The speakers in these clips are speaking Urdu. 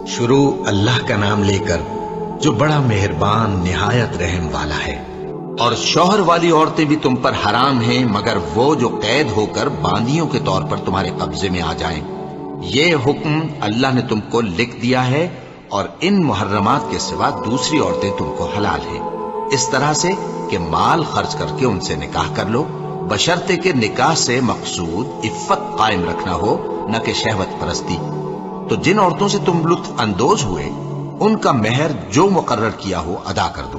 شروع اللہ کا نام لے کر جو بڑا مہربان نہایت رحم والا ہے۔ اور شوہر والی عورتیں بھی تم پر حرام ہیں مگر وہ جو قید ہو کر باندیوں کے طور پر تمہارے قبضے میں آ جائیں۔ یہ حکم اللہ نے تم کو لکھ دیا ہے، اور ان محرمات کے سوا دوسری عورتیں تم کو حلال ہیں، اس طرح سے کہ مال خرچ کر کے ان سے نکاح کر لو، بشرطے کہ نکاح سے مقصود عفت قائم رکھنا ہو، نہ کہ شہوت پرستی۔ تو جن عورتوں سے تم لطف اندوز ہوئے ان کا مہر جو مقرر کیا ہو ادا کر دو،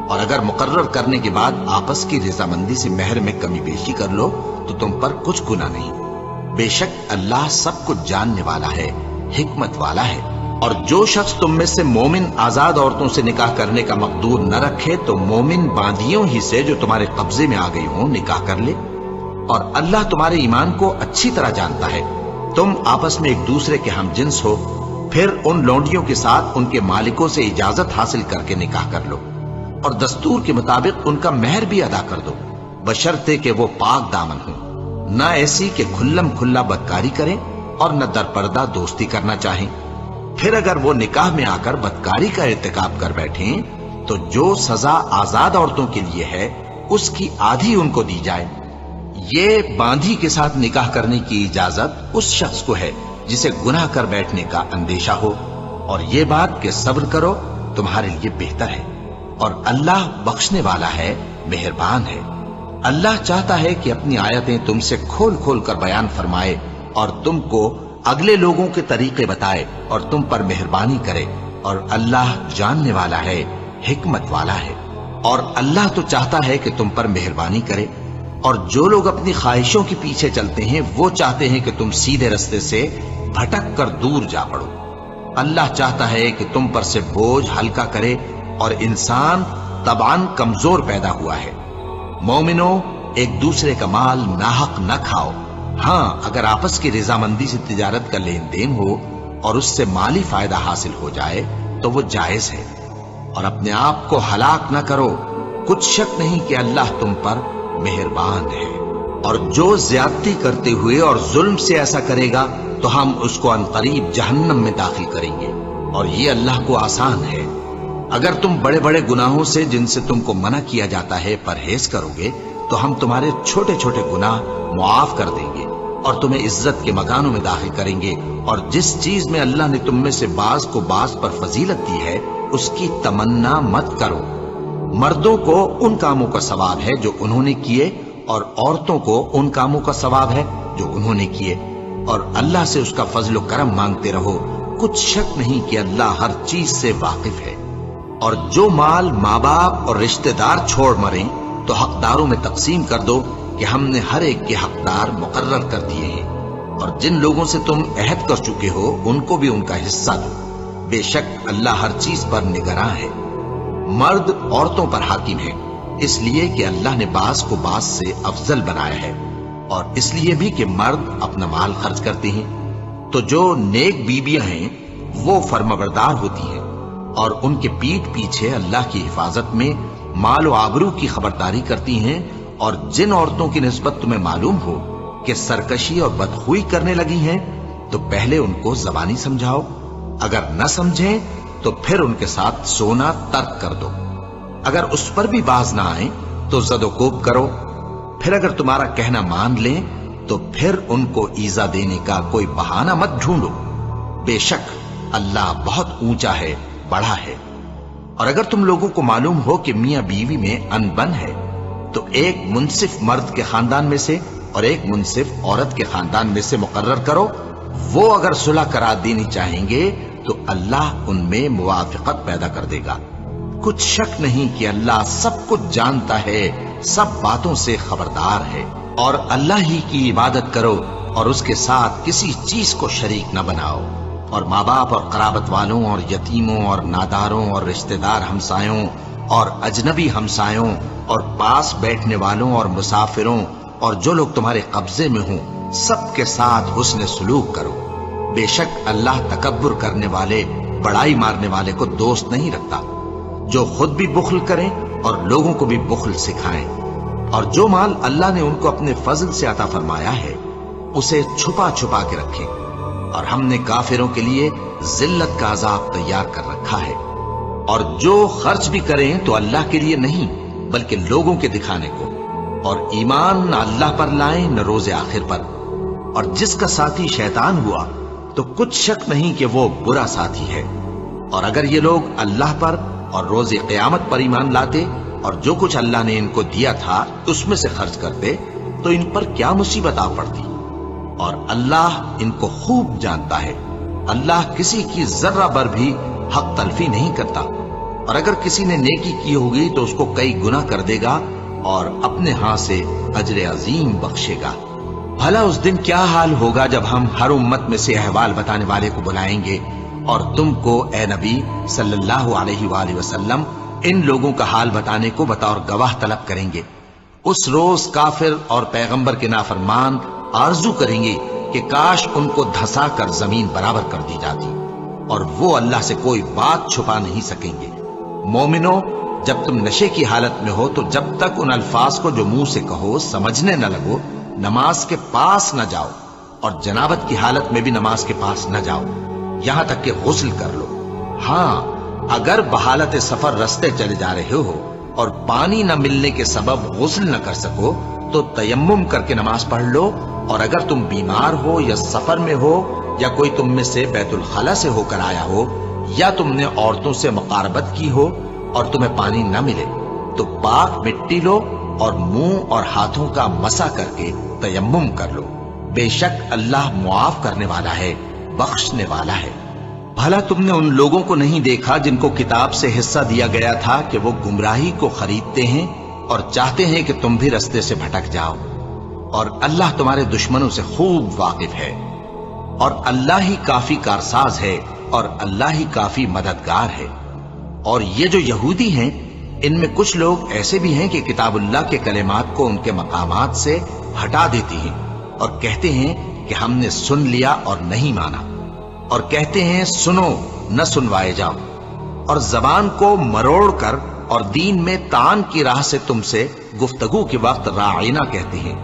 اور اگر مقرر کرنے کے بعد آپس کی رضامندی سے مہر میں کمی بیشی کر لو تو تم پر کچھ گناہ نہیں۔ بے شک اللہ سب کچھ جاننے والا ہے، حکمت والا ہے۔ اور جو شخص تم میں سے مومن آزاد عورتوں سے نکاح کرنے کا مقدور نہ رکھے تو مومن باندیوں ہی سے جو تمہارے قبضے میں آ گئی ہوں نکاح کر لے، اور اللہ تمہارے ایمان کو اچھی طرح جانتا ہے۔ تم آپس میں ایک دوسرے کے ہم جنس ہو، پھر ان لونڈیوں کے ساتھ ان کے مالکوں سے اجازت حاصل کر کے نکاح کر لو، اور دستور کے مطابق ان کا مہر بھی ادا کر دو، بشرطے کہ وہ پاک دامن ہوں، نہ ایسی کہ کھلم کھلا بدکاری کریں اور نہ درپردہ دوستی کرنا چاہیں۔ پھر اگر وہ نکاح میں آ کر بدکاری کا ارتکاب کر بیٹھیں تو جو سزا آزاد عورتوں کے لیے ہے اس کی آدھی ان کو دی جائے۔ یہ باندھی کے ساتھ نکاح کرنے کی اجازت اس شخص کو ہے جسے گناہ کر بیٹھنے کا اندیشہ ہو، اور یہ بات کہ صبر کرو تمہارے لیے بہتر ہے، اور اللہ بخشنے والا ہے، مہربان ہے۔ اللہ چاہتا ہے کہ اپنی آیتیں تم سے کھول کھول کر بیان فرمائے اور تم کو اگلے لوگوں کے طریقے بتائے اور تم پر مہربانی کرے، اور اللہ جاننے والا ہے، حکمت والا ہے۔ اور اللہ تو چاہتا ہے کہ تم پر مہربانی کرے، اور جو لوگ اپنی خواہشوں کے پیچھے چلتے ہیں وہ چاہتے ہیں کہ تم سیدھے رستے سے بھٹک کر دور جا پڑو۔ اللہ چاہتا ہے کہ تم پر سے بوجھ ہلکا کرے، اور انسان طبعاً کمزور پیدا ہوا ہے۔ مومنوں، ایک دوسرے کا مال ناحق نہ کھاؤ، ہاں اگر آپس کی رضامندی سے تجارت کا لین دین ہو اور اس سے مالی فائدہ حاصل ہو جائے تو وہ جائز ہے، اور اپنے آپ کو ہلاک نہ کرو، کچھ شک نہیں کہ اللہ تم پر مہربان ہے۔ اور جو زیادتی کرتے ہوئے اور ظلم سے ایسا کرے گا تو ہم اس کو عنقریب جہنم میں داخل کریں گے، اور یہ اللہ کو آسان ہے۔ اگر تم بڑے بڑے گناہوں سے جن سے تم کو منع کیا جاتا ہے پرہیز کرو گے تو ہم تمہارے چھوٹے چھوٹے گناہ معاف کر دیں گے اور تمہیں عزت کے مکانوں میں داخل کریں گے۔ اور جس چیز میں اللہ نے تم میں سے بعض کو بعض پر فضیلت دی ہے اس کی تمنا مت کرو۔ مردوں کو ان کاموں کا ثواب ہے جو انہوں نے کیے، اور عورتوں کو ان کاموں کا ثواب ہے جو انہوں نے کیے، اور اللہ سے اس کا فضل و کرم مانگتے رہو، کچھ شک نہیں کہ اللہ ہر چیز سے واقف ہے۔ اور جو مال ماں باپ اور رشتہ دار چھوڑ مریں تو حقداروں میں تقسیم کر دو کہ ہم نے ہر ایک کے حقدار مقرر کر دیے ہیں، اور جن لوگوں سے تم عہد کر چکے ہو ان کو بھی ان کا حصہ دو، بے شک اللہ ہر چیز پر نگراں ہے۔ مرد عورتوں پر حاکم ہے، اس لیے کہ اللہ نے بعض کو بعض سے افضل بنایا ہے، اور اس لیے بھی کہ مرد اپنا مال خرچ کرتے ہیں۔ تو جو نیک بیویاں ہیں وہ فرمانبردار ہوتی ہیں، اور ان کے پیٹھ پیچھے اللہ کی حفاظت میں مال و آبرو کی خبرداری کرتی ہیں۔ اور جن عورتوں کی نسبت تمہیں معلوم ہو کہ سرکشی اور بدخوئی کرنے لگی ہیں تو پہلے ان کو زبانی سمجھاؤ، اگر نہ سمجھیں تو پھر ان کے ساتھ سونا ترک کر دو۔ اگر اس پر بھی باز نہ آئیں تو زد و کوب کرو، پھر اگر تمہارا کہنا مان لیں تو پھر ان کو ایذا دینے کا کوئی بہانہ مت ڈھونڈو، بے شک اللہ بہت اونچا ہے، بڑا ہے۔ اور اگر تم لوگوں کو معلوم ہو کہ میاں بیوی میں انبن ہے تو ایک منصف مرد کے خاندان میں سے اور ایک منصف عورت کے خاندان میں سے مقرر کرو، وہ اگر صلح کرا دینی چاہیں گے تو اللہ ان میں موافقت پیدا کر دے گا۔ کچھ شک نہیں کہ اللہ سب کچھ جانتا ہے، سب باتوں سے خبردار ہے۔ اور اللہ ہی کی عبادت کرو اور اس کے ساتھ کسی چیز کو شریک نہ بناؤ، اور ماں باپ اور قرابت والوں اور یتیموں اور ناداروں اور رشتہ دار ہمسایوں اور اجنبی ہمسایوں اور پاس بیٹھنے والوں اور مسافروں اور جو لوگ تمہارے قبضے میں ہوں سب کے ساتھ حسن سلوک کرو، بے شک اللہ تکبر کرنے والے، بڑائی مارنے والے کو دوست نہیں رکھتا۔ جو خود بھی بخل کریں اور لوگوں کو بھی بخل سکھائیں، اور جو مال اللہ نے ان کو اپنے فضل سے عطا فرمایا ہے اسے چھپا چھپا کے رکھیں، اور ہم نے کافروں کے لیے ذلت کا عذاب تیار کر رکھا ہے۔ اور جو خرچ بھی کریں تو اللہ کے لیے نہیں بلکہ لوگوں کے دکھانے کو، اور ایمان نہ اللہ پر لائیں نہ روز آخر پر، اور جس کا ساتھی شیطان ہوا تو کچھ شک نہیں کہ وہ برا ساتھی ہے۔ اور اگر یہ لوگ اللہ پر اور روز قیامت پر ایمان لاتے اور جو کچھ اللہ نے ان کو دیا تھا اس میں سے خرچ کرتے تو ان پر کیا مصیبت آ پڑتی، اور اللہ ان کو خوب جانتا ہے۔ اللہ کسی کی ذرہ بر بھی حق تلفی نہیں کرتا، اور اگر کسی نے نیکی کی ہوگی تو اس کو کئی گنا کر دے گا اور اپنے ہاں سے اجر عظیم بخشے گا۔ بھلا اس دن کیا حال ہوگا جب ہم ہر امت میں سے احوال بتانے والے کو بلائیں گے اور تم کو اے نبی صلی اللہ علیہ وآلہ وسلم ان لوگوں کا حال بتانے کو بطور گواہ طلب کریں گے۔ اس روز کافر اور پیغمبر کے نافرمان آرزو کریں گے کہ کاش ان کو دھسا کر زمین برابر کر دی جاتی، اور وہ اللہ سے کوئی بات چھپا نہیں سکیں گے۔ مومنو، جب تم نشے کی حالت میں ہو تو جب تک ان الفاظ کو جو منہ سے کہو سمجھنے نہ لگو نماز کے پاس نہ جاؤ، اور جنابت کی حالت میں بھی نماز کے پاس نہ جاؤ یہاں تک کہ غسل کر لو۔ ہاں، اگر بحالت سفر رستے چلے جا رہے ہو اور پانی نہ ملنے کے سبب غسل نہ کر سکو تو تیمم کر کے نماز پڑھ لو، اور اگر تم بیمار ہو یا سفر میں ہو یا کوئی تم میں سے بیت الخلا سے ہو کر آیا ہو یا تم نے عورتوں سے مقاربت کی ہو اور تمہیں پانی نہ ملے تو پاک مٹی لو اور منہ اور ہاتھوں کا مسح کر کے تیمم کر لو۔ بے شک اللہ معاف کرنے والا ہے، بخشنے والا ہے۔ بھلا تم نے ان لوگوں کو نہیں دیکھا جن کو کتاب سے حصہ دیا گیا تھا کہ وہ گمراہی کو خریدتے ہیں اور چاہتے ہیں کہ تم بھی رستے سے بھٹک جاؤ، اور اللہ تمہارے دشمنوں سے خوب واقف ہے، اور اللہ ہی کافی کارساز ہے اور اللہ ہی کافی مددگار ہے۔ اور یہ جو یہودی ہیں ان میں کچھ لوگ ایسے بھی ہیں کہ کتاب اللہ کے کلمات کو ان کے مقامات سے ہٹا دیتی ہیں اور کہتے ہیں کہ ہم نے سن لیا اور نہیں مانا، اور کہتے ہیں سنو نہ سنوائے جاؤ، اور زبان کو مروڑ کر اور دین میں طعن کی راہ سے تم سے گفتگو کے وقت راعینا کہتے ہیں۔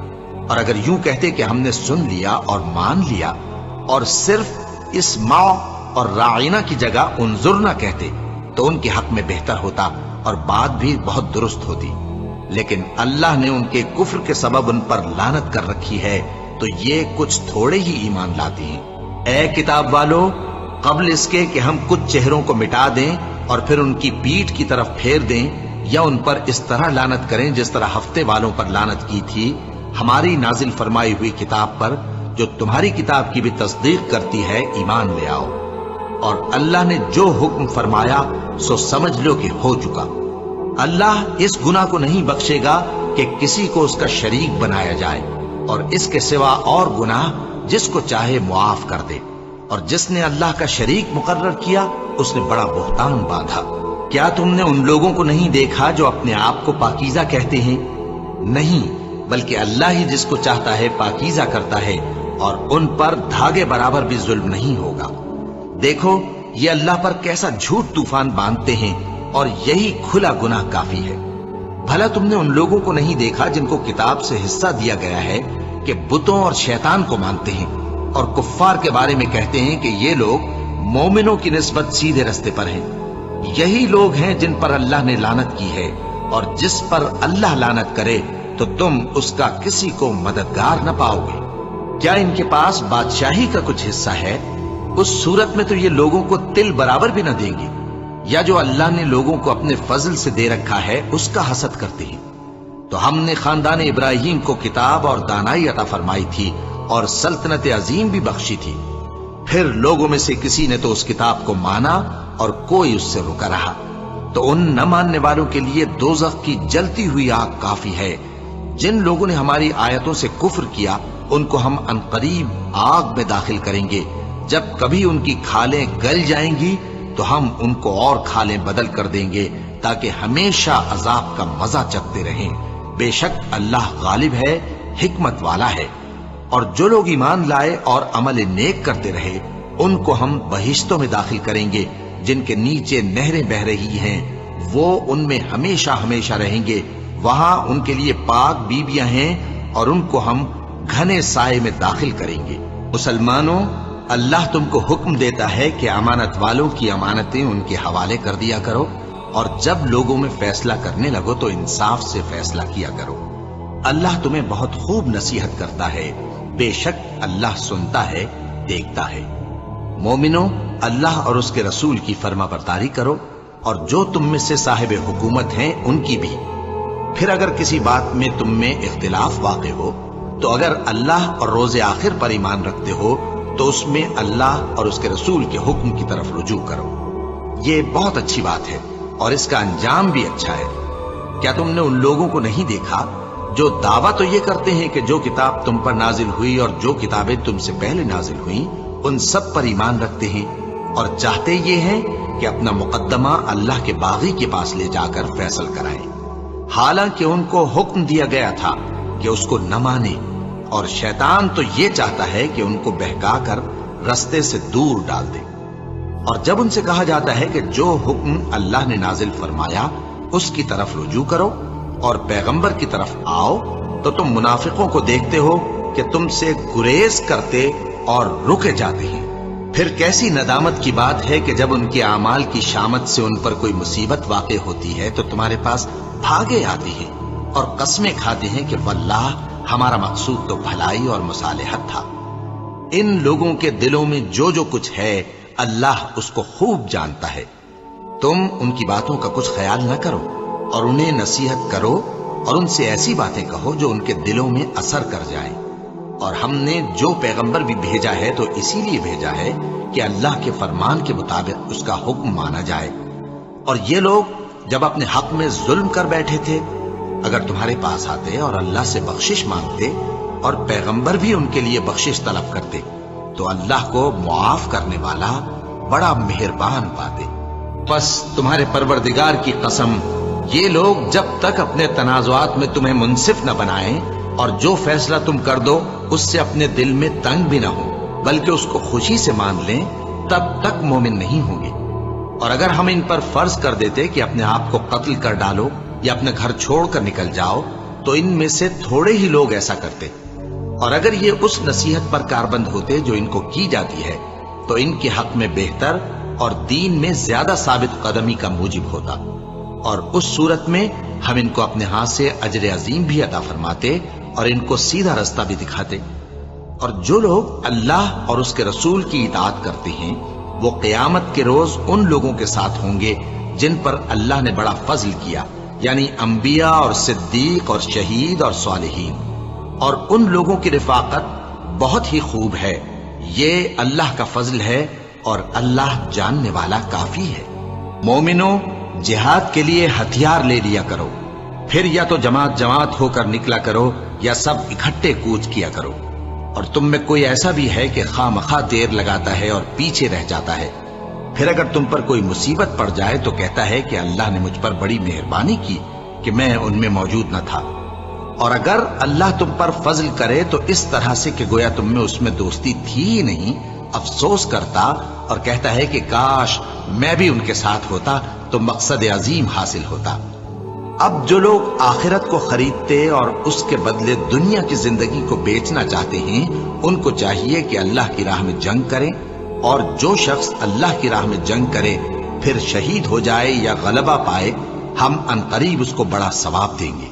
اور اگر یوں کہتے کہ ہم نے سن لیا اور مان لیا اور صرف اسمع اور راعینا کی جگہ انظرنا کہتے تو ان کے حق میں بہتر ہوتا اور بات بھی بہت درست ہوتی، لیکن اللہ نے ان کے کفر کے سبب ان پر لعنت کر رکھی ہے تو یہ کچھ تھوڑے ہی ایمان لاتے ہیں۔ اے کتاب والو، قبل اس کے کہ ہم کچھ چہروں کو مٹا دیں اور پھر ان کی پیٹھ کی طرف پھیر دیں یا ان پر اس طرح لعنت کریں جس طرح ہفتے والوں پر لعنت کی تھی، ہماری نازل فرمائی ہوئی کتاب پر جو تمہاری کتاب کی بھی تصدیق کرتی ہے ایمان لے آؤ، اور اللہ نے جو حکم فرمایا سو سمجھ لو کہ ہو چکا۔ اللہ اس گناہ کو نہیں بخشے گا کہ کسی کو اس کا شریک بنایا جائے، اور اس کے سوا اور گناہ جس کو چاہے معاف کر دے، اور جس نے اللہ کا شریک مقرر کیا اس نے بڑا بہتان باندھا۔ کیا تم نے ان لوگوں کو نہیں دیکھا جو اپنے آپ کو پاکیزہ کہتے ہیں؟ نہیں، بلکہ اللہ ہی جس کو چاہتا ہے پاکیزہ کرتا ہے، اور ان پر دھاگے برابر بھی ظلم نہیں ہوگا۔ دیکھو یہ اللہ پر کیسا جھوٹ طوفان باندھتے ہیں، اور یہی کھلا گناہ کافی ہے۔ بھلا تم نے ان لوگوں کو نہیں دیکھا جن کو کتاب سے حصہ دیا گیا ہے کہ بتوں اور شیطان کو مانتے ہیں، اور کفار کے بارے میں کہتے ہیں کہ یہ لوگ مومنوں کی نسبت سیدھے رستے پر ہیں۔ یہی لوگ ہیں جن پر اللہ نے لعنت کی ہے، اور جس پر اللہ لعنت کرے تو تم اس کا کسی کو مددگار نہ پاؤ گے۔ کیا ان کے پاس بادشاہی کا کچھ حصہ ہے؟ اس صورت میں تو یہ لوگوں کو تل برابر بھی نہ دیں گے، یا جو اللہ نے لوگوں کو اپنے فضل سے دے رکھا ہے اس کا حسد کرتے ہیں۔ تو ہم نے خاندان ابراہیم کو کتاب اور دانائی عطا فرمائی تھی اور سلطنت عظیم بھی بخشی تھی، پھر لوگوں میں سے کسی نے تو اس کتاب کو مانا اور کوئی اس سے رکا رہا، تو ان نہ ماننے والوں کے لیے دوزخ کی جلتی ہوئی آگ کافی ہے۔ جن لوگوں نے ہماری آیتوں سے کفر کیا ان کو ہم عنقریب آگ میں داخل کریں گے، جب کبھی ان کی کھالیں گل جائیں گی تو ہم ان کو اور کھالیں بدل کر دیں گے تاکہ ہمیشہ عذاب کا مزہ چکھتے رہیں۔ بے شک اللہ غالب ہے، حکمت والا ہے۔ اور جو لوگ ایمان لائے اور عمل نیک کرتے رہے ان کو ہم بہشتوں میں داخل کریں گے جن کے نیچے نہریں بہ رہی ہیں، وہ ان میں ہمیشہ ہمیشہ رہیں گے، وہاں ان کے لیے پاک بیویاں ہیں اور ان کو ہم گھنے سائے میں داخل کریں گے۔ مسلمانوں، اللہ تم کو حکم دیتا ہے کہ امانت والوں کی امانتیں ان کے حوالے کر دیا کرو، اور جب لوگوں میں فیصلہ کرنے لگو تو انصاف سے فیصلہ کیا کرو۔ اللہ تمہیں بہت خوب نصیحت کرتا ہے، بے شک اللہ سنتا ہے، دیکھتا ہے۔ مومنو، اللہ اور اس کے رسول کی فرما برداری کرو، اور جو تم میں سے صاحب حکومت ہیں ان کی بھی۔ پھر اگر کسی بات میں تم میں اختلاف واقع ہو تو اگر اللہ اور روز آخر پر ایمان رکھتے ہو تو اس میں اللہ اور اس کے رسول کے حکم کی طرف رجوع کرو۔ یہ بہت اچھی بات ہے اور اس کا انجام بھی اچھا ہے۔ کیا تم نے ان لوگوں کو نہیں دیکھا جو دعویٰ تو یہ کرتے ہیں کہ جو کتاب تم پر نازل ہوئی اور جو کتابیں تم سے پہلے نازل ہوئیں ان سب پر ایمان رکھتے ہیں، اور چاہتے یہ ہیں کہ اپنا مقدمہ اللہ کے باغی کے پاس لے جا کر فیصل کرائیں، حالانکہ ان کو حکم دیا گیا تھا کہ اس کو نہ مانے، اور شیطان تو یہ چاہتا ہے کہ ان کو بہکا کر رستے سے دور ڈال دے۔ اور جب ان سے کہا جاتا ہے کہ جو حکم اللہ نے نازل فرمایا اس کی طرف رجوع کرو اور پیغمبر کی طرف آؤ، تو تم منافقوں کو دیکھتے ہو کہ تم سے گریز کرتے اور رکے جاتے ہیں۔ پھر کیسی ندامت کی بات ہے کہ جب ان کے اعمال کی شامت سے ان پر کوئی مصیبت واقع ہوتی ہے تو تمہارے پاس بھاگے آتے ہیں اور قسمیں کھاتے ہیں کہ واللہ ہمارا مقصود تو بھلائی اور مصالحت تھا۔ ان لوگوں کے دلوں میں جو جو کچھ ہے اللہ اس کو خوب جانتا ہے۔ تم ان کی باتوں کا کچھ خیال نہ کرو اور انہیں نصیحت کرو اور ان سے ایسی باتیں کہو جو ان کے دلوں میں اثر کر جائیں۔ اور ہم نے جو پیغمبر بھی بھیجا ہے تو اسی لیے بھیجا ہے کہ اللہ کے فرمان کے مطابق اس کا حکم مانا جائے۔ اور یہ لوگ جب اپنے حق میں ظلم کر بیٹھے تھے، اگر تمہارے پاس آتے اور اللہ سے بخشش مانگتے اور پیغمبر بھی ان کے لیے بخشش طلب کرتے تو اللہ کو معاف کرنے والا بڑا مہربان پاتے۔ پس تمہارے پروردگار کی قسم، یہ لوگ جب تک اپنے تنازعات میں تمہیں منصف نہ بنائیں اور جو فیصلہ تم کر دو اس سے اپنے دل میں تنگ بھی نہ ہو بلکہ اس کو خوشی سے مان لیں، تب تک مومن نہیں ہوں گے۔ اور اگر ہم ان پر فرض کر دیتے کہ اپنے آپ کو قتل کر ڈالو یا اپنے گھر چھوڑ کر نکل جاؤ تو ان میں سے تھوڑے ہی لوگ ایسا کرتے، اور اگر یہ اس نصیحت پر کاربند ہوتے جو ان کو کی جاتی ہے تو ان کے حق میں بہتر اور دین میں زیادہ ثابت قدمی کا موجب ہوتا، اور اس صورت میں ہم ان کو اپنے ہاتھ سے اجر عظیم بھی عطا فرماتے اور ان کو سیدھا رستہ بھی دکھاتے۔ اور جو لوگ اللہ اور اس کے رسول کی اطاعت کرتے ہیں وہ قیامت کے روز ان لوگوں کے ساتھ ہوں گے جن پر اللہ نے بڑا فضل کیا، یعنی انبیاء اور صدیق اور شہید اور صالحین، اور ان لوگوں کی رفاقت بہت ہی خوب ہے۔ یہ اللہ کا فضل ہے اور اللہ جاننے والا کافی ہے۔ مومنوں، جہاد کے لیے ہتھیار لے لیا کرو، پھر یا تو جماعت جماعت ہو کر نکلا کرو یا سب اکٹھے کوچ کیا کرو۔ اور تم میں کوئی ایسا بھی ہے کہ خواہ مخواہ دیر لگاتا ہے اور پیچھے رہ جاتا ہے، پھر اگر تم پر کوئی مصیبت پڑ جائے تو کہتا ہے کہ اللہ نے مجھ پر بڑی مہربانی کی کہ میں ان میں موجود نہ تھا۔ اور اگر اللہ تم پر فضل کرے تو اس طرح سے کہ گویا تم میں اس میں دوستی تھی ہی نہیں، افسوس کرتا اور کہتا ہے کہ کاش میں بھی ان کے ساتھ ہوتا تو مقصد عظیم حاصل ہوتا۔ اب جو لوگ آخرت کو خریدتے اور اس کے بدلے دنیا کی زندگی کو بیچنا چاہتے ہیں ان کو چاہیے کہ اللہ کی راہ میں جنگ کریں، اور جو شخص اللہ کی راہ میں جنگ کرے پھر شہید ہو جائے یا غلبہ پائے ہم عنقریب اس کو بڑا ثواب دیں گے۔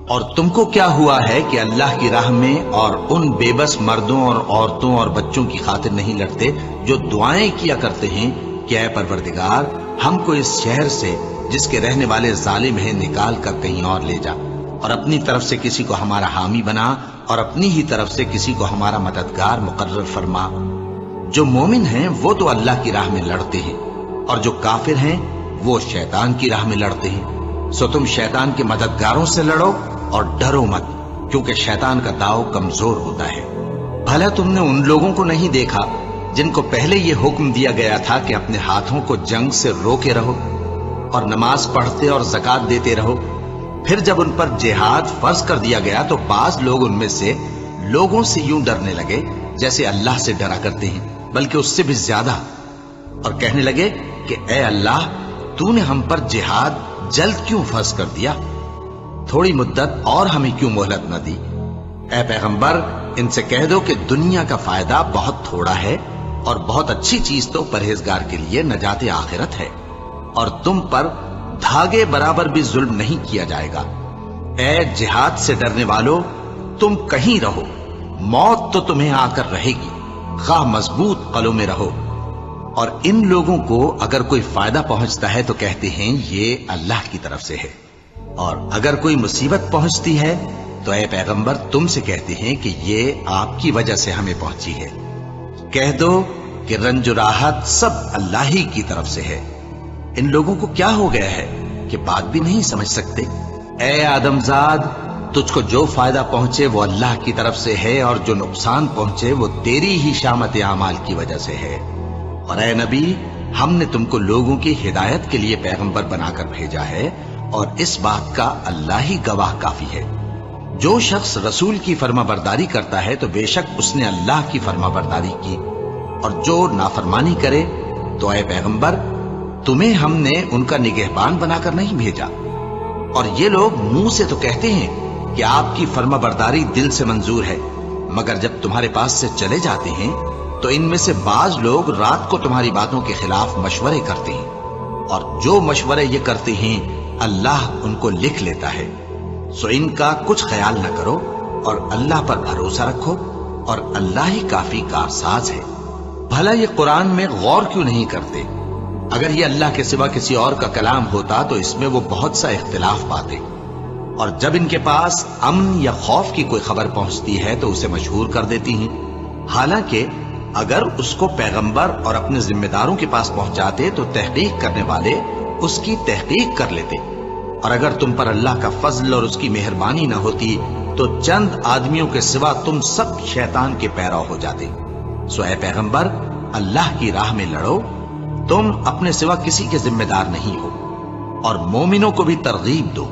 اور تم کو کیا ہوا ہے کہ اللہ کی راہ میں اور ان بے بس مردوں اور عورتوں اور بچوں کی خاطر نہیں لڑتے جو دعائیں کیا کرتے ہیں کہ اے پروردگار ہم کو اس شہر سے جس کے رہنے والے ظالم ہیں نکال کر کہیں اور لے جا، اور اپنی طرف سے کسی کو ہمارا حامی بنا اور اپنی ہی طرف سے کسی کو ہمارا مددگار مقرر فرما۔ جو مومن ہیں وہ تو اللہ کی راہ میں لڑتے ہیں اور جو کافر ہیں وہ شیطان کی راہ میں لڑتے ہیں، سو تم شیطان کے مددگاروں سے لڑو اور ڈرو مت، کیونکہ شیطان کا داؤ کمزور ہوتا ہے۔ بھلا تم نے ان لوگوں کو نہیں دیکھا جن کو پہلے یہ حکم دیا گیا تھا کہ اپنے ہاتھوں کو جنگ سے روکے رہو اور نماز پڑھتے اور زکوٰۃ دیتے رہو، پھر جب ان پر جہاد فرض کر دیا گیا تو بعض لوگ ان میں سے لوگوں سے یوں ڈرنے لگے جیسے اللہ سے ڈرا کرتے ہیں، بلکہ اس سے بھی زیادہ، اور کہنے لگے کہ اے اللہ تو نے ہم پر جہاد جلد کیوں فرض کر دیا، تھوڑی مدت اور ہمیں کیوں مہلت نہ دی۔ اے پیغمبر ان سے کہہ دو کہ دنیا کا فائدہ بہت تھوڑا ہے اور بہت اچھی چیز تو پرہیزگار کے لیے نجات آخرت ہے، اور تم پر دھاگے برابر بھی ظلم نہیں کیا جائے گا۔ اے جہاد سے ڈرنے والو، تم کہیں رہو، موت تو تمہیں آ کر رہے گی، خواہ مضبوط قلعوں میں رہو۔ اور ان لوگوں کو اگر کوئی فائدہ پہنچتا ہے تو کہتے ہیں یہ اللہ کی طرف سے ہے، اور اگر کوئی مصیبت پہنچتی ہے تو اے پیغمبر تم سے کہتے ہیں کہ یہ آپ کی وجہ سے ہمیں پہنچی ہے۔ کہہ دو کہ رنج و راحت سب اللہ ہی کی طرف سے ہے۔ ان لوگوں کو کیا ہو گیا ہے کہ بات بھی نہیں سمجھ سکتے؟ اے آدم زاد، تجھ کو جو فائدہ پہنچے وہ اللہ کی طرف سے ہے، اور جو نقصان پہنچے وہ تیری ہی شامت اعمال کی وجہ سے ہے۔ اور اے نبی، ہم نے تم کو لوگوں کی ہدایت کے لیے پیغمبر بنا کر بھیجا ہے، اور اس بات کا اللہ ہی گواہ کافی ہے۔ جو شخص رسول کی فرما برداری کرتا ہے تو بے شک اس نے اللہ کی فرما برداری کی، اور جو نافرمانی کرے تو اے پیغمبر تمہیں ہم نے ان کا نگہبان بنا کر نہیں بھیجا۔ اور یہ لوگ منہ سے تو کہتے ہیں کہ آپ کی فرما برداری دل سے منظور ہے، مگر جب تمہارے پاس سے چلے جاتے ہیں تو ان میں سے بعض لوگ رات کو تمہاری باتوں کے خلاف مشورے کرتے ہیں، اور جو مشورے یہ کرتے ہیں اللہ ان کو لکھ لیتا ہے۔ سو ان کا کچھ خیال نہ کرو، اور اللہ پر بھروسہ رکھو، اور اللہ ہی کافی کارساز ہے۔ بھلا یہ قرآن میں غور کیوں نہیں کرتے؟ اگر یہ اللہ کے سوا کسی اور کا کلام ہوتا تو اس میں وہ بہت سا اختلاف پاتے، اور جب ان کے پاس امن یا خوف کی کوئی خبر پہنچتی ہے تو اسے مشہور کر دیتی ہیں، حالانکہ اگر اس کو پیغمبر اور اپنے ذمہ داروں کے پاس پہنچاتے تو تحقیق کرنے والے اس کی تحقیق کر لیتے، اور اگر تم پر اللہ کا فضل اور اس کی مہربانی نہ ہوتی تو چند آدمیوں کے سوا تم سب شیطان کے پیرو ہو جاتے۔ سو اے پیغمبر، اللہ کی راہ میں لڑو، تم اپنے سوا کسی کے ذمہ دار نہیں ہو، اور مومنوں کو بھی ترغیب دو۔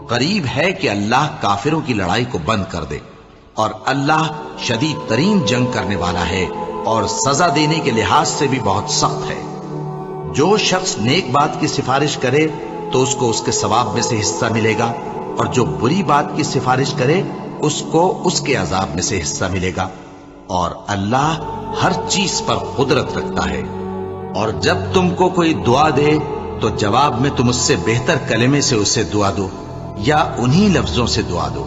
قریب ہے کہ اللہ کافروں کی لڑائی کو بند کر دے، اور اللہ شدید ترین جنگ کرنے والا ہے، اور سزا دینے کے لحاظ سے بھی بہت سخت ہے۔ جو شخص نیک بات کی سفارش کرے تو اس کو اس کے ثواب میں سے حصہ ملے گا، اور جو بری بات کی سفارش کرے اس کو اس کے عذاب میں سے حصہ ملے گا، اور اللہ ہر چیز پر قدرت رکھتا ہے۔ اور جب تم کو کوئی دعا دے تو جواب میں تم اس سے بہتر کلمے سے اسے دعا دو، یا انہی لفظوں سے دعا دو،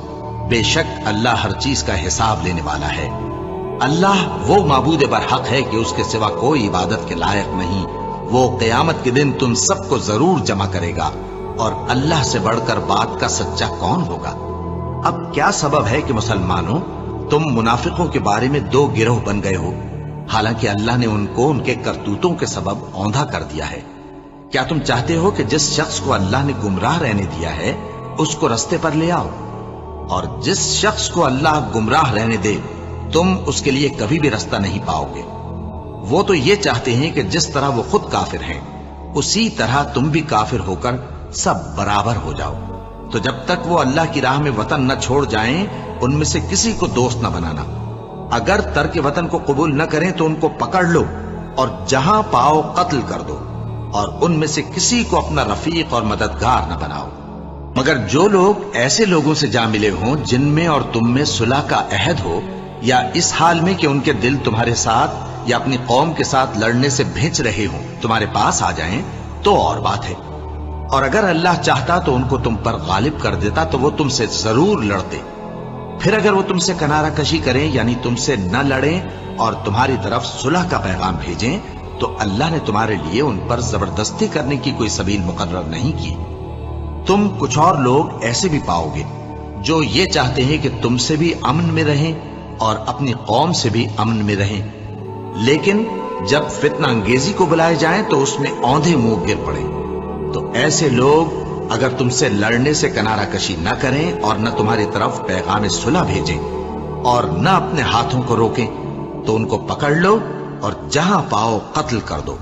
بے شک اللہ ہر چیز کا حساب لینے والا ہے۔ اللہ وہ معبود برحق ہے کہ اس کے سوا کوئی عبادت کے لائق نہیں۔ وہ قیامت کے دن تم سب کو ضرور جمع کرے گا، اور اللہ سے بڑھ کر بات کا سچا کون ہوگا؟ اب کیا سبب ہے کہ مسلمانوں تم منافقوں کے بارے میں دو گروہ بن گئے ہو، حالانکہ اللہ نے ان کو ان کے کرتوتوں کے سبب اوندھا کر دیا ہے؟ کیا تم چاہتے ہو کہ جس شخص کو اللہ نے گمراہ رہنے دیا ہے اس کو رستے پر لے آؤ، اور جس شخص کو اللہ گمراہ رہنے دے تم اس کے لیے کبھی بھی رستہ نہیں پاؤ گے۔ وہ تو یہ چاہتے ہیں کہ جس طرح وہ خود کافر ہیں اسی طرح تم بھی کافر ہو کر سب برابر ہو جاؤ۔ تو جب تک وہ اللہ کی راہ میں وطن نہ چھوڑ جائیں ان میں سے کسی کو دوست نہ بنانا۔ اگر ترک وطن کو قبول نہ کریں تو ان کو پکڑ لو اور جہاں پاؤ قتل کر دو، اور ان میں سے کسی کو اپنا رفیق اور مددگار نہ بناؤ، مگر جو لوگ ایسے لوگوں سے جا ملے ہوں جن میں اور تم میں صلح کا عہد ہو، یا اس حال میں کہ ان کے دل تمہارے ساتھ یا اپنی قوم کے ساتھ لڑنے سے بھنچ رہے ہوں تمہارے پاس آ جائیں تو اور بات ہے۔ اور اگر اللہ چاہتا تو ان کو تم پر غالب کر دیتا تو وہ تم سے ضرور لڑتے۔ پھر اگر وہ تم سے کنارہ کشی کریں یعنی تم سے نہ لڑیں اور تمہاری طرف صلح کا پیغام بھیجیں تو اللہ نے تمہارے لیے ان پر زبردستی کرنے کی کوئی سبیل مقرر نہیں کی۔ تم کچھ اور لوگ ایسے بھی پاؤ گے جو یہ چاہتے ہیں کہ تم سے بھی امن میں رہیں اور اپنی قوم سے بھی امن میں رہیں، لیکن جب فتنہ انگیزی کو بلائے جائیں تو اس میں اوندھے منہ گر پڑے۔ تو ایسے لوگ اگر تم سے لڑنے سے کنارہ کشی نہ کریں اور نہ تمہاری طرف پیغام صلح بھیجیں اور نہ اپنے ہاتھوں کو روکیں تو ان کو پکڑ لو اور جہاں پاؤ قتل کر دو۔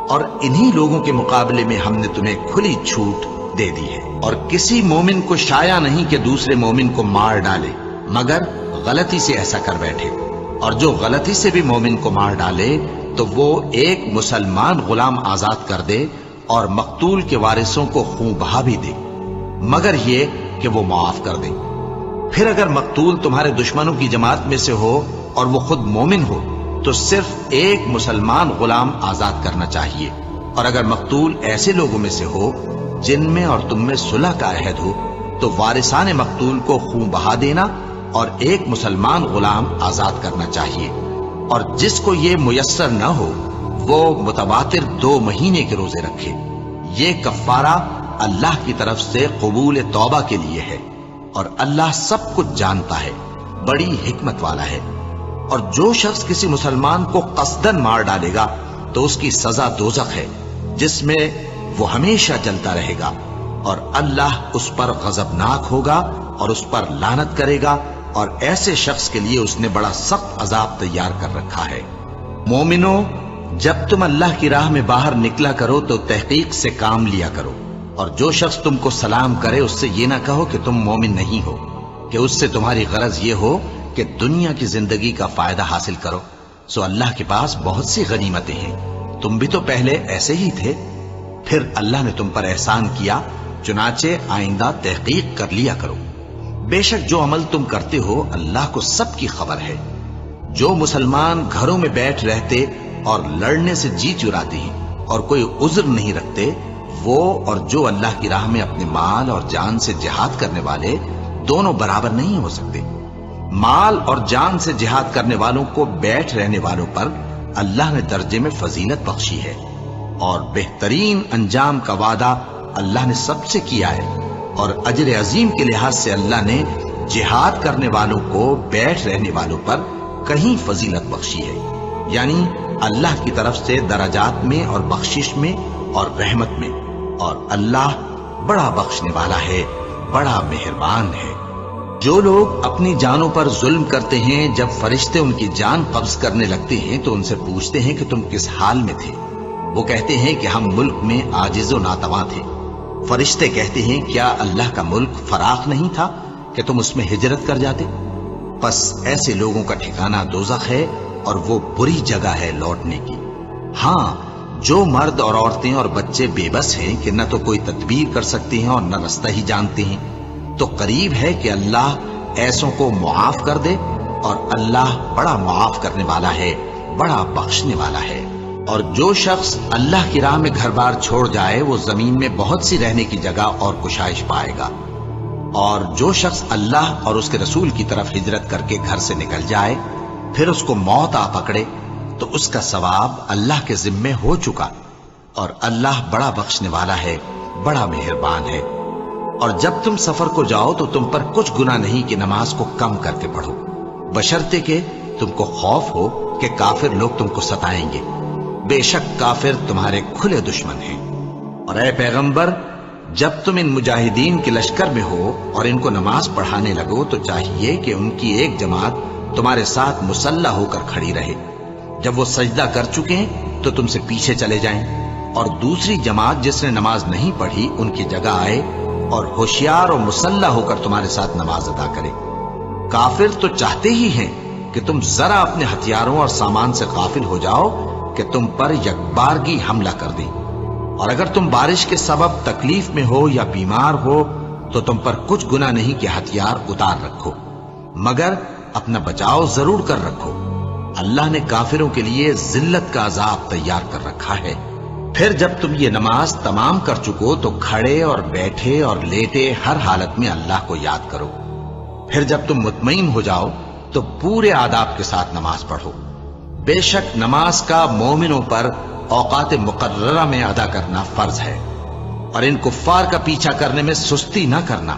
اور انہی لوگوں کے مقابلے میں ہم نے تمہیں کھلی چھوٹ دے دی ہے، اور کسی مومن کو شایع نہیں کہ دوسرے مومن کو مار ڈالے مگر غلطی سے ایسا کر بیٹھے، اور جو غلطی سے بھی مومن کو مار ڈالے تو وہ ایک مسلمان غلام آزاد کر دے اور مقتول کے وارثوں کو خون بہا بھی دے، مگر یہ کہ وہ معاف کر دیں۔ پھر اگر مقتول تمہارے دشمنوں کی جماعت میں سے ہو اور وہ خود مومن ہو تو صرف ایک مسلمان غلام آزاد کرنا چاہیے، اور اگر مقتول ایسے لوگوں میں سے ہو جن میں اور تم میں صلح کا عہد ہو تو وارثان مقتول کو خون بہا دینا اور ایک مسلمان غلام آزاد کرنا چاہیے، اور جس کو یہ میسر نہ ہو وہ متواتر 2 مہینے کے روزے رکھے۔ یہ کفارہ اللہ کی طرف سے قبول توبہ کے لیے ہے، اور اللہ سب کچھ جانتا ہے، بڑی حکمت والا ہے۔ اور جو شخص کسی مسلمان کو قصدن مار ڈالے گا تو اس کی سزا دوزخ ہے، جس میں وہ ہمیشہ جلتا رہے گا، اور اللہ اس پر غضبناک ہوگا اور اس پر لعنت کرے گا، اور ایسے شخص کے لیے اس نے بڑا سخت عذاب تیار کر رکھا ہے۔ مومنو، جب تم اللہ کی راہ میں باہر نکلا کرو تو تحقیق سے کام لیا کرو، اور جو شخص تم کو سلام کرے اس سے یہ نہ کہو کہ تم مومن نہیں ہو، کہ اس سے تمہاری غرض یہ ہو کہ دنیا کی زندگی کا فائدہ حاصل کرو۔ سو اللہ کے پاس بہت سی غنیمتیں ہیں، تم بھی تو پہلے ایسے ہی تھے، پھر اللہ نے تم پر احسان کیا، چنانچہ آئندہ تحقیق کر لیا کرو۔ بے شک جو عمل تم کرتے ہو اللہ کو سب کی خبر ہے۔ جو مسلمان گھروں میں بیٹھ رہتے اور لڑنے سے جی چراتے ہیں اور کوئی عذر نہیں رکھتے، وہ اور جو اللہ کی راہ میں اپنے مال اور جان سے جہاد کرنے والے دونوں برابر نہیں ہو سکتے۔ مال اور جان سے جہاد کرنے والوں کو بیٹھ رہنے والوں پر اللہ نے درجے میں فضیلت بخشی ہے، اور بہترین انجام کا وعدہ اللہ نے سب سے کیا ہے، اور اجر عظیم کے لحاظ سے اللہ نے جہاد کرنے والوں کو بیٹھ رہنے والوں پر کہیں فضیلت بخشی ہے، یعنی اللہ کی طرف سے درجات میں اور بخشش میں اور رحمت میں، اور اللہ بڑا بخشنے والا ہے، بڑا مہربان ہے۔ جو لوگ اپنی جانوں پر ظلم کرتے ہیں، جب فرشتے ان کی جان قبض کرنے لگتے ہیں تو ان سے پوچھتے ہیں کہ تم کس حال میں تھے؟ وہ کہتے ہیں کہ ہم ملک میں عاجز و ناتواں تھے۔ فرشتے کہتے ہیں کیا اللہ کا ملک فراخ نہیں تھا کہ تم اس میں ہجرت کر جاتے؟ پس ایسے لوگوں کا ٹھکانہ دوزخ ہے، اور وہ بری جگہ ہے لوٹنے کی۔ ہاں، جو مرد اور عورتیں اور بچے بے بس ہیں کہ نہ تو کوئی تدبیر کر سکتے ہیں اور نہ رستہ ہی جانتے ہیں، تو قریب ہے کہ اللہ ایسوں کو معاف کر دے، اور اللہ بڑا معاف کرنے والا ہے، بڑا بخشنے والا ہے۔ اور جو شخص اللہ کی راہ میں گھر بار چھوڑ جائے وہ زمین میں بہت سی رہنے کی جگہ اور کشائش پائے گا، اور جو شخص اللہ اور اس کے رسول کی طرف ہجرت کر کے گھر سے نکل جائے پھر اس کو موت آ پکڑے تو اس کا ثواب اللہ کے ذمے ہو چکا، اور اللہ بڑا بخشنے والا ہے، بڑا مہربان ہے۔ اور جب تم سفر کو جاؤ تو تم پر کچھ گناہ نہیں کہ نماز کو کم کر کے پڑھو، بشرطے کہ تم کو خوف ہو کہ کافر لوگ تم کو ستائیں گے، بے شک کافر تمہارے کھلے دشمن ہیں۔ اور اے پیغمبر، جب تم ان مجاہدین کے لشکر میں ہو اور ان کو نماز پڑھانے لگو تو چاہیے کہ ان کی ایک جماعت تمہارے ساتھ مسلح ہو کر کھڑی رہے، جب وہ سجدہ کر چکے تو تم سے پیچھے چلے جائیں، اور دوسری جماعت جس نے نماز نہیں پڑھی ان کی جگہ آئے اور ہوشیار اور مسلح ہو کر تمہارے ساتھ نماز ادا کرے۔ کافر تو چاہتے ہی ہیں کہ تم ذرا اپنے ہتھیاروں اور سامان سے غافل ہو جاؤ کہ تم پر یکبارگی حملہ کر دیں، اور اگر تم بارش کے سبب تکلیف میں ہو یا بیمار ہو تو تم پر کچھ گناہ نہیں کہ ہتھیار اتار رکھو، مگر اپنا بچاؤ ضرور کر رکھو۔ اللہ نے کافروں کے لیے ذلت کا عذاب تیار کر رکھا ہے۔ پھر جب تم یہ نماز تمام کر چکو تو کھڑے اور بیٹھے اور لیٹے ہر حالت میں اللہ کو یاد کرو۔ پھر جب تم مطمئن ہو جاؤ تو پورے آداب کے ساتھ نماز پڑھو۔ بے شک نماز کا مومنوں پر اوقات مقررہ میں ادا کرنا فرض ہے، اور ان کفار کا پیچھا کرنے میں سستی نہ کرنا۔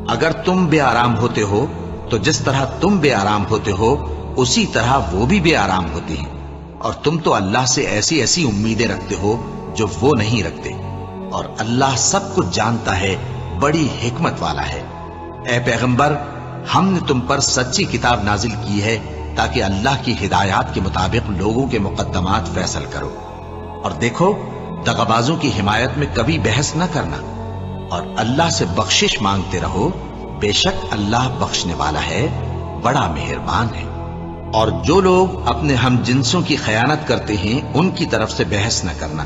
اگر تم بے آرام ہوتے ہو تو جس طرح تم بے آرام ہوتے ہو اسی طرح وہ بھی بے آرام ہوتے ہیں، اور تم تو اللہ سے ایسی ایسی امیدیں رکھتے ہو جو وہ نہیں رکھتے، اور اللہ سب کچھ جانتا ہے، بڑی حکمت والا ہے۔ اے پیغمبر، ہم نے تم پر سچی کتاب نازل کی ہے تاکہ اللہ کی ہدایات کے مطابق لوگوں کے مقدمات فیصل کرو، اور دیکھو دغابازوں کی حمایت میں کبھی بحث نہ کرنا، اور اللہ سے بخشش مانگتے رہو، بے شک اللہ بخشنے والا ہے، بڑا مہربان ہے۔ اور جو لوگ اپنے ہم جنسوں کی خیانت کرتے ہیں ان کی طرف سے بحث نہ کرنا،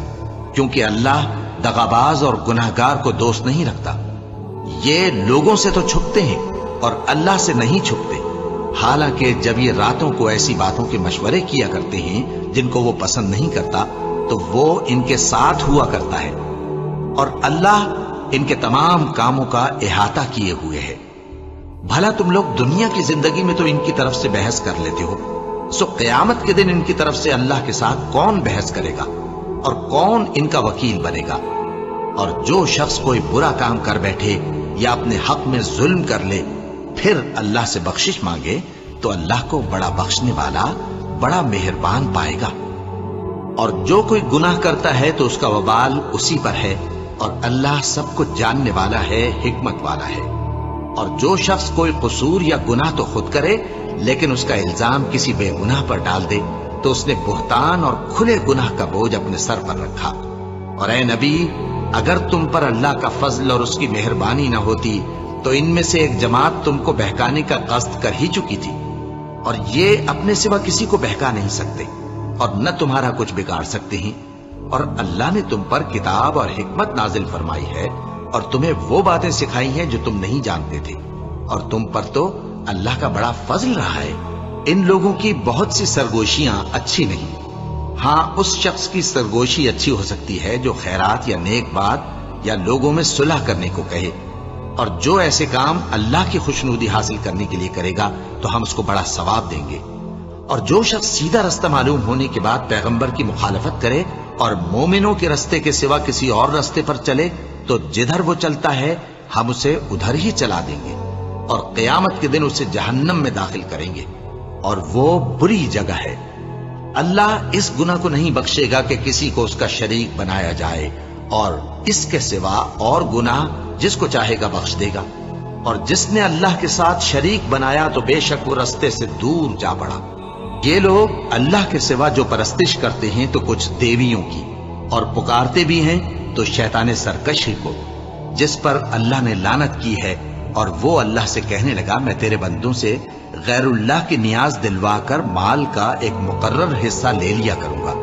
کیونکہ اللہ دغاباز اور گناہگار کو دوست نہیں رکھتا۔ یہ لوگوں سے تو چھپتے ہیں اور اللہ سے نہیں چھپتے، حالانکہ جب یہ راتوں کو ایسی باتوں کے مشورے کیا کرتے ہیں جن کو وہ پسند نہیں کرتا تو وہ ان کے ساتھ ہوا کرتا ہے، اور اللہ ان کے تمام کاموں کا احاطہ کیے ہوئے ہے۔ بھلا تم لوگ دنیا کی زندگی میں تو ان کی طرف سے بحث کر لیتے ہو، سو قیامت کے دن ان کی طرف سے اللہ کے ساتھ کون بحث کرے گا اور کون ان کا وکیل بنے گا؟ اور جو شخص کوئی برا کام کر بیٹھے یا اپنے حق میں ظلم کر لے پھر اللہ سے بخشش مانگے تو اللہ کو بڑا بخشنے والا، بڑا مہربان پائے گا۔ اور جو کوئی گناہ کرتا ہے تو اس کا وبال اسی پر ہے، اور اللہ سب کچھ جاننے والا ہے، حکمت والا ہے۔ اور جو شخص کوئی قصور یا گناہ تو خود کرے لیکن اس کا الزام کسی بے گناہ پر ڈال دے تو اس نے بہتان اور کھلے گناہ کا بوجھ اپنے سر پر رکھا۔ اور اے نبی، اگر تم پر اللہ کا فضل اور اس کی مہربانی نہ ہوتی تو ان میں سے ایک جماعت تم کو بہکانے کا قصد کر ہی چکی تھی، اور یہ اپنے سوا کسی کو بہکا نہیں سکتے اور نہ تمہارا کچھ بگاڑ سکتے ہیں۔ اور اللہ نے تم پر کتاب اور حکمت نازل فرمائی ہے اور تمہیں وہ باتیں سکھائی ہیں جو تم نہیں جانتے تھے، اور تم پر تو اللہ کا بڑا فضل رہا ہے۔ ان لوگوں کی بہت سی سرگوشیاں اچھی نہیں، ہاں اس شخص کی سرگوشی اچھی ہو سکتی ہے جو خیرات یا نیک بات یا لوگوں میں صلح کرنے کو کہے، اور جو ایسے کام اللہ کی خوشنودی حاصل کرنے کے لیے کرے گا تو ہم اس کو بڑا ثواب دیں گے۔ اور جو شخص سیدھا رستہ معلوم ہونے کے بعد پیغمبر کی مخالفت کرے اور مومنوں کے رستے کے سوا کسی اور رستے پر چلے تو جدھر وہ چلتا ہے ہم اسے ادھر ہی چلا دیں گے، اور قیامت کے دن اسے جہنم میں داخل کریں گے، اور وہ بری جگہ ہے۔ اللہ اس گناہ کو نہیں بخشے گا کہ کسی کو اس کا شریک بنایا جائے، اور اس کے سوا اور گناہ جس کو چاہے گا بخش دے گا، اور جس نے اللہ کے ساتھ شریک بنایا تو بے شک وہ رستے سے دور جا پڑا۔ یہ لوگ اللہ کے سوا جو پرستش کرتے ہیں تو کچھ دیویوں کی، اور پکارتے بھی ہیں تو شیطان سرکشی کو، جس پر اللہ نے لعنت کی ہے، اور وہ اللہ سے کہنے لگا میں تیرے بندوں سے غیر اللہ کی نیاز دلوا کر مال کا ایک مقرر حصہ لے لیا کروں گا،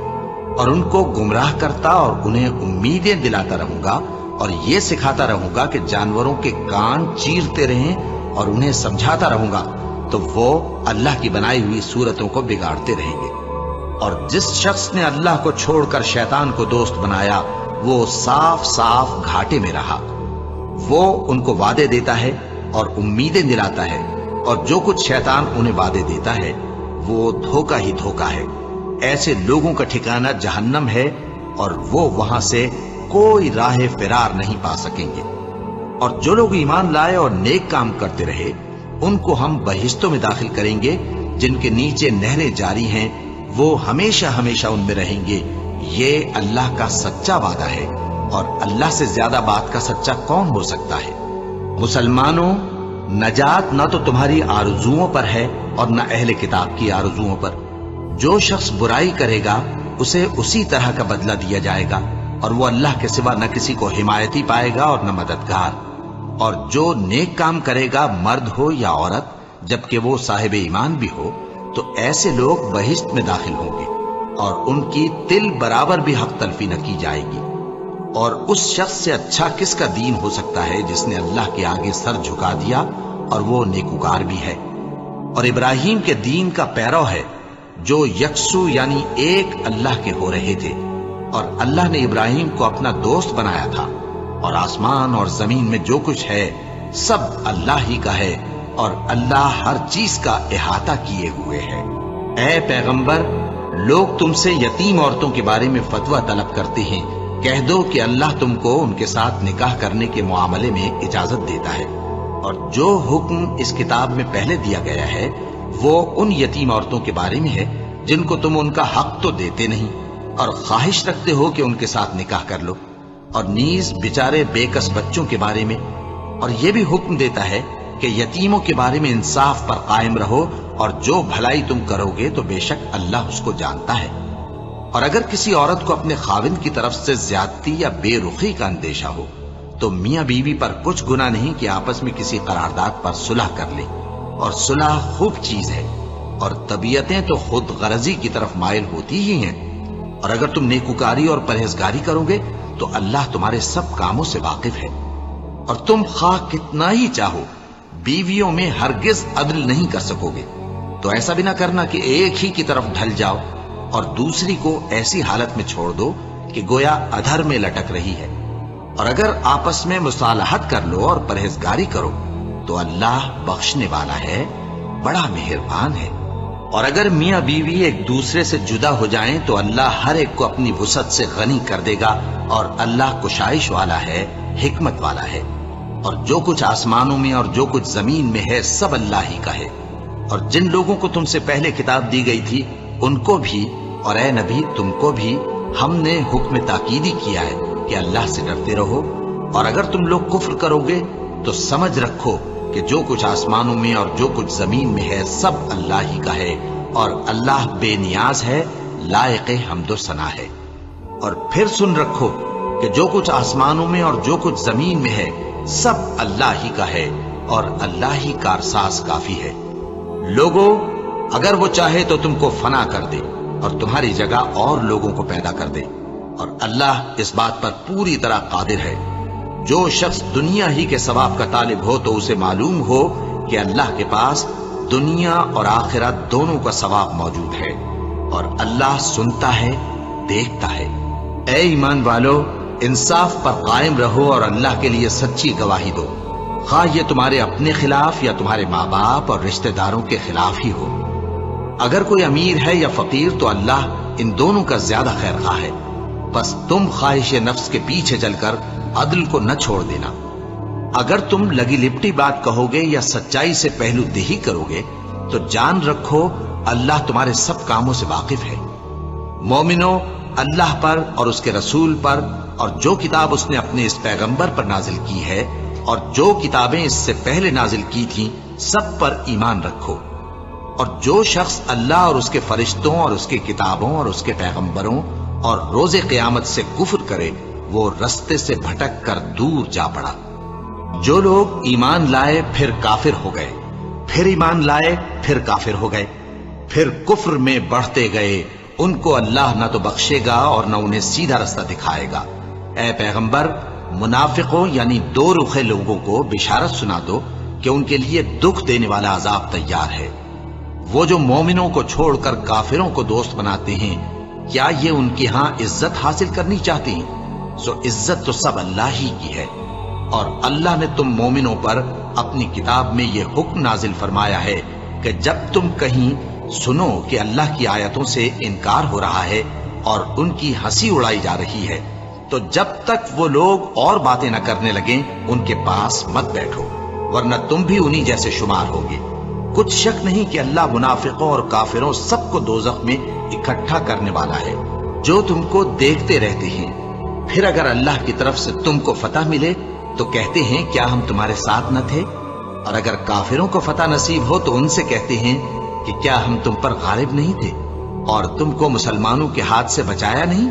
اور ان کو گمراہ کرتا اور انہیں امیدیں دلاتا رہوں گا، اور یہ سکھاتا رہوں گا کہ جانوروں کے کان چیرتے رہیں، اور انہیں سمجھاتا رہوں گا تو وہ اللہ کی بنائی ہوئی صورتوں کو بگاڑتے رہیں گے۔ اور جس شخص نے اللہ کو چھوڑ کر شیطان کو دوست بنایا وہ صاف صاف گھاٹے میں رہا۔ وہ ان کو وعدے دیتا ہے اور امیدیں دلاتا ہے، اور جو کچھ شیطان انہیں وعدے دیتا ہے وہ دھوکہ ہی دھوکہ ہے۔ ایسے لوگوں کا ٹھکانہ جہنم ہے، اور وہ وہاں سے کوئی راہ فرار نہیں پا سکیں گے۔ اور جو لوگ ایمان لائے اور نیک کام کرتے رہے ان کو ہم بہشتوں میں داخل کریں گے جن کے نیچے نہریں جاری ہیں، وہ ہمیشہ ہمیشہ ان میں رہیں گے۔ یہ اللہ کا سچا وعدہ ہے، اور اللہ سے زیادہ بات کا سچا کون ہو سکتا ہے؟ مسلمانوں، نجات نہ تو تمہاری آرزوؤں پر ہے اور نہ اہل کتاب کی آرزوؤں پر۔ جو شخص برائی کرے گا اسے اسی طرح کا بدلہ دیا جائے گا، اور وہ اللہ کے سوا نہ کسی کو حمایتی پائے گا اور نہ مددگار۔ اور جو نیک کام کرے گا مرد ہو یا عورت جبکہ وہ صاحب ایمان بھی ہو تو ایسے لوگ بہشت میں داخل ہوں گے، اور ان کی تل برابر بھی حق تلفی نہ کی جائے گی۔ اور اس شخص سے اچھا کس کا دین ہو سکتا ہے جس نے اللہ کے آگے سر جھکا دیا اور وہ نیکوکار بھی ہے، اور ابراہیم کے دین کا پیرو ہے جو یکسو یعنی ایک اللہ کے ہو رہے تھے، اور اللہ نے ابراہیم کو اپنا دوست بنایا تھا۔ اور آسمان اور زمین میں جو کچھ ہے سب اللہ ہی کا ہے، اور اللہ ہر چیز کا احاطہ کیے ہوئے ہے۔ اے پیغمبر، لوگ تم سے یتیم عورتوں کے بارے میں فتویٰ طلب کرتے ہیں، کہہ دو کہ اللہ تم کو ان کے ساتھ نکاح کرنے کے معاملے میں اجازت دیتا ہے، اور جو حکم اس کتاب میں پہلے دیا گیا ہے وہ ان یتیم عورتوں کے بارے میں ہے جن کو تم ان کا حق تو دیتے نہیں اور خواہش رکھتے ہو کہ ان کے ساتھ نکاح کر لو، اور نیز بیچارے بے کس بچوں کے بارے میں، اور یہ بھی حکم دیتا ہے کہ یتیموں کے بارے میں انصاف پر قائم رہو، اور جو بھلائی تم کرو گے تو بے شک اللہ اس کو جانتا ہے۔ اور اگر کسی عورت کو اپنے خاوند کی طرف سے زیادتی یا بے رخی کا اندیشہ ہو تو میاں بیوی پر کچھ گناہ نہیں کہ آپس میں کسی قرارداد پر صلح کر لیں، اور صلح خوب چیز ہے، اور طبیعتیں تو خود غرضی کی طرف مائل ہوتی ہی ہیں۔ اور اگر تم نیکوکاری اور پرہیزگاری کرو گے تو اللہ تمہارے سب کاموں سے واقف ہے۔ اور تم خواہ کتنا ہی چاہو بیویوں میں ہرگز عدل نہیں کر سکو گے، تو ایسا بھی نہ کرنا کہ ایک ہی کی طرف ڈھل جاؤ اور دوسری کو ایسی حالت میں چھوڑ دو کہ گویا ادھر میں لٹک رہی ہے۔ اور اگر آپس میں مصالحت کر لو اور پرہیزگاری کرو تو اللہ بخشنے والا ہے، بڑا مہربان ہے۔ اور اگر میاں بیوی ایک دوسرے سے جدا ہو جائیں تو اللہ ہر ایک کو اپنی وسعت سے غنی کر دے گا، اور اللہ کشائش والا ہے، حکمت والا ہے۔ اور جو کچھ آسمانوں میں اور جو کچھ زمین میں ہے سب اللہ ہی کا ہے۔ اور جن لوگوں کو تم سے پہلے کتاب دی گئی تھی ان کو بھی اور اے نبی تم کو بھی ہم نے حکم تاکیدی کیا ہے کہ اللہ سے ڈرتے رہو، اور اگر تم لوگ کفر کرو گے تو سمجھ رکھو کہ جو کچھ آسمانوں میں اور جو کچھ زمین میں ہے سب اللہ ہی کا ہے، اور اللہ بے نیاز ہے، لائق حمد و ثنا ہے۔ اور پھر سن رکھو کہ جو کچھ آسمانوں میں اور جو کچھ زمین میں ہے سب اللہ ہی کا ہے، اور اللہ ہی کارساز کافی ہے۔ لوگو اگر وہ چاہے تو تم کو فنا کر دے اور تمہاری جگہ اور لوگوں کو پیدا کر دے، اور اللہ اس بات پر پوری طرح قادر ہے۔ جو شخص دنیا ہی کے ثواب کا طالب ہو تو اسے معلوم ہو کہ اللہ کے پاس دنیا اور آخرت دونوں کا ثواب موجود ہے، اور اللہ سنتا ہے، دیکھتا ہے۔ اے ایمان والو، انصاف پر قائم رہو اور اللہ کے لیے سچی گواہی دو، خواہ یہ تمہارے اپنے خلاف یا تمہارے ماں باپ اور رشتہ داروں کے خلاف ہی ہو۔ اگر کوئی امیر ہے یا فقیر تو اللہ ان دونوں کا زیادہ خیر خواہ ہے، بس تم خواہش نفس کے پیچھے چل کر عدل کو نہ چھوڑ دینا۔ اگر تم لگی لپٹی بات کہو گے یا سچائی سے پہلو دہی کرو گے تو جان رکھو اللہ تمہارے سب کاموں سے واقف ہے۔ مومنو، اللہ پر اور اس کے رسول پر اور جو کتاب اس نے اپنے اس پیغمبر پر نازل کی ہے اور جو کتابیں اس سے پہلے نازل کی تھیں سب پر ایمان رکھو۔ اور جو شخص اللہ اور اس کے فرشتوں اور اس کی کتابوں اور اس کے پیغمبروں اور روز قیامت سے کفر کرے وہ رستے سے بھٹک کر دور جا پڑا۔ جو لوگ ایمان لائے پھر کافر ہو گئے، پھر ایمان لائے پھر کافر ہو گئے، پھر کفر میں بڑھتے گئے، ان کو اللہ نہ تو بخشے گا اور نہ انہیں سیدھا رستہ دکھائے گا۔ اے پیغمبر، منافقوں یعنی دو رخے لوگوں کو بشارت سنا دو کہ ان کے لیے دکھ دینے والا عذاب تیار ہے۔ وہ جو مومنوں کو چھوڑ کر کافروں کو دوست بناتے ہیں، کیا یہ ان کی ہاں عزت حاصل کرنی چاہتے ہیں؟ سو عزت تو سب اللہ ہی کی ہے۔ اور اللہ نے تم مومنوں پر اپنی کتاب میں یہ حکم نازل فرمایا ہے کہ جب تم کہیں سنو کہ اللہ کی آیتوں سے انکار ہو رہا ہے اور ان کی ہنسی اڑائی جا رہی ہے تو جب تک وہ لوگ اور باتیں نہ کرنے لگیں ان کے پاس مت بیٹھو، ورنہ تم بھی انہی جیسے شمار ہوگے۔ کچھ شک نہیں کہ اللہ منافقوں اور کافروں سب کو دوزخ میں اکٹھا کرنے والا ہے جو تم کو دیکھتے رہتے ہیں۔ پھر اگر اللہ کی طرف سے تم کو فتح ملے تو کہتے ہیں کیا ہم تمہارے ساتھ نہ تھے، اور اگر کافروں کو فتح نصیب ہو تو ان سے کہتے ہیں کہ کیا ہم تم پر غالب نہیں تھے اور تم کو مسلمانوں کے ہاتھ سے بچایا نہیں۔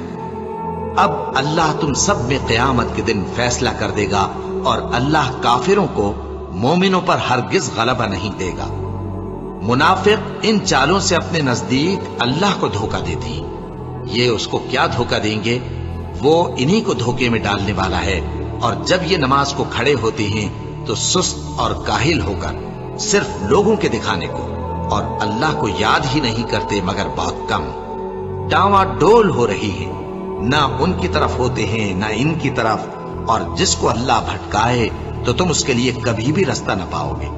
اب اللہ تم سب میں قیامت کے دن فیصلہ کر دے گا، اور اللہ کافروں کو مومنوں پر ہرگز غلبہ نہیں دے گا۔ منافق ان چالوں سے اپنے نزدیک اللہ کو دھوکہ دیتے ہیں، یہ اس کو کیا دھوکہ دیں گے، وہ انہی کو دھوکے میں ڈالنے والا ہے۔ اور جب یہ نماز کو کھڑے ہوتے ہیں تو سست اور کاہل ہو کر صرف لوگوں کے دکھانے کو اور اللہ کو یاد ہی نہیں کرتے مگر بہت کم، ڈاواں ڈول ہو رہی ہے، نہ ان کی طرف ہوتے ہیں نہ ان کی طرف، اور جس کو اللہ بھٹکائے تو تم اس کے لیے کبھی بھی رستہ نہ پاؤ گے۔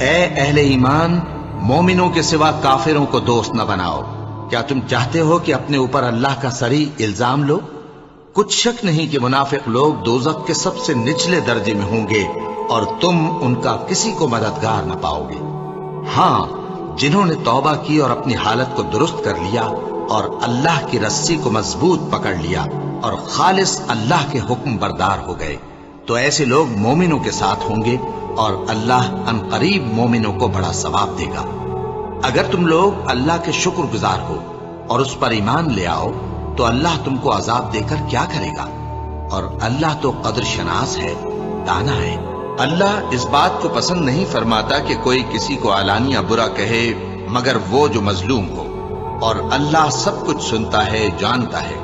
اے اہل ایمان، مومنوں کے سوا کافروں کو دوست نہ بناؤ۔ کیا تم چاہتے ہو کہ اپنے اوپر اللہ کا صریح الزام لو؟ کچھ شک نہیں کہ منافق لوگ دوزخ کے سب سے نچلے درجے میں ہوں گے اور تم ان کا کسی کو مددگار نہ پاؤ گے۔ ہاں، جنہوں نے توبہ کی اور اپنی حالت کو درست کر لیا اور اللہ کی رسی کو مضبوط پکڑ لیا اور خالص اللہ کے حکم بردار ہو گئے تو ایسے لوگ مومنوں کے ساتھ ہوں گے، اور اللہ ان قریب مومنوں کو بڑا ثواب دے گا۔ اگر تم لوگ اللہ کے شکر گزار ہو اور اس پر ایمان لے آؤ تو اللہ تم کو عذاب دے کر کیا کرے گا، اور اللہ تو قدر شناس ہے، دانا ہے۔ اللہ اس بات کو پسند نہیں فرماتا کہ کوئی کسی کو علانیہ برا کہے مگر وہ جو مظلوم ہو، اور اللہ سب کچھ سنتا ہے، جانتا ہے۔